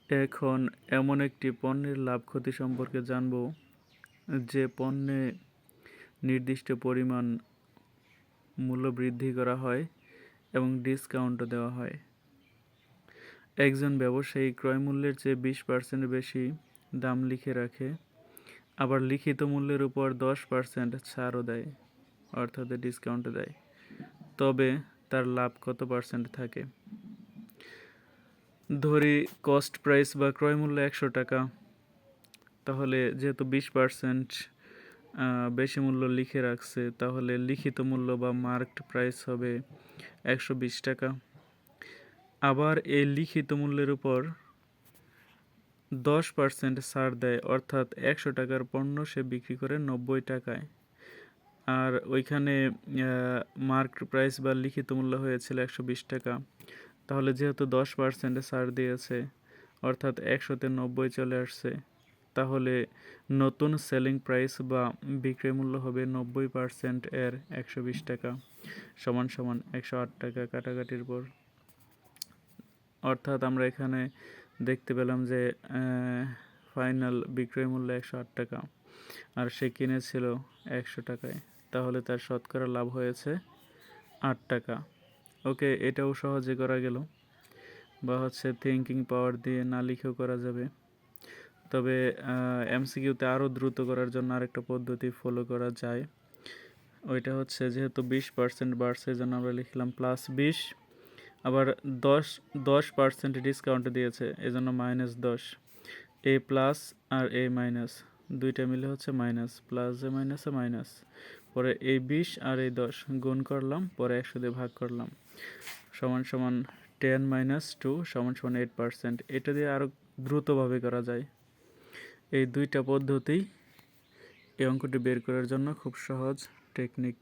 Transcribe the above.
এখন এমন একটি পণ্যের লাভ ক্ষতি সম্পর্কে জানব যে পণ্যে নির্দিষ্ট পরিমাণ মূল্য বৃদ্ধি করা হয় এবং ডিসকাউন্টও দেওয়া হয়। একজন ব্যবসায়ী ক্রয় মূল্যের চেয়ে 20% বেশি দাম লিখে রাখে, আবার লিখিত মূল্যের উপর 10% ছাড়ও দেয়, অর্থাৎ ডিসকাউন্ট দেয়। তবে তার লাভ কত পার্সেন্ট থাকে? ধরি কস্ট প্রাইস বা ক্রয় মূল্য 100 টাকা, তাহলে যেহেতু 20% বেশি মূল্য লিখে রাখছে, তাহলে লিখিত মূল্য বা মার্কড প্রাইস হবে 120 টাকা। আবার এই লিখিত মূল্যের উপর 10% ছাড় দেয়, অর্থাৎ 100 টাকার পণ্য সে বিক্রি করে 90 টাকায়। আর ওইখানে মার্কড প্রাইস বা লিখিত মূল্য হয়েছিল 120 টাকা, তাহলে যেহেতু 10% ছাড় দিয়েছে, অর্থাৎ 100-তে 90 চলে আসছে, তাহলে নতুন সেলিং প্রাইস বা বিক্রয় মূল্য হবে 90% এর 120 টাকা সমান সমান 108 টাকা কাটাকাটির পর। অর্থাৎ আমরা এখানে দেখতে পেলাম যে ফাইনাল বিক্রয় মূল্য 108 টাকা আর সে কিনেছিল 100 টাকায়, তাহলে তার শতকরা লাভ হয়েছে 8 টাকা। ওকে, এটাও সহজে করা গেল, বা থিঙ্কিং পাওয়ার দিয়ে না লিখেও করা যাবে। তবে এমসিকিউতে আরও দ্রুত করার জন্য আরেকটা পদ্ধতি ফলো করা যায়। ওইটা যেহেতু 20% বাড়ছে, এই জন্য আমরা লিখলাম +20, আবার 10% ডিসকাউন্ট দিয়েছে, এই জন্য -10। এ প্লাস আর এ মাইনাস দুইটা মিলে মাইনাস, প্লাস যে মাইনাসে মাইনাস, পরে এই 20 আর এই 10 গুণ করলাম, পরে 100 দিয়ে ভাগ করলাম, সমান সমান 10 - 2 সমান সমান 8%। এটা দিয়ে আরও দ্রুতভাবে করা যায়। এই দুইটা পদ্ধতি এই অঙ্কটি বের করার জন্য খুব সহজ টেকনিক।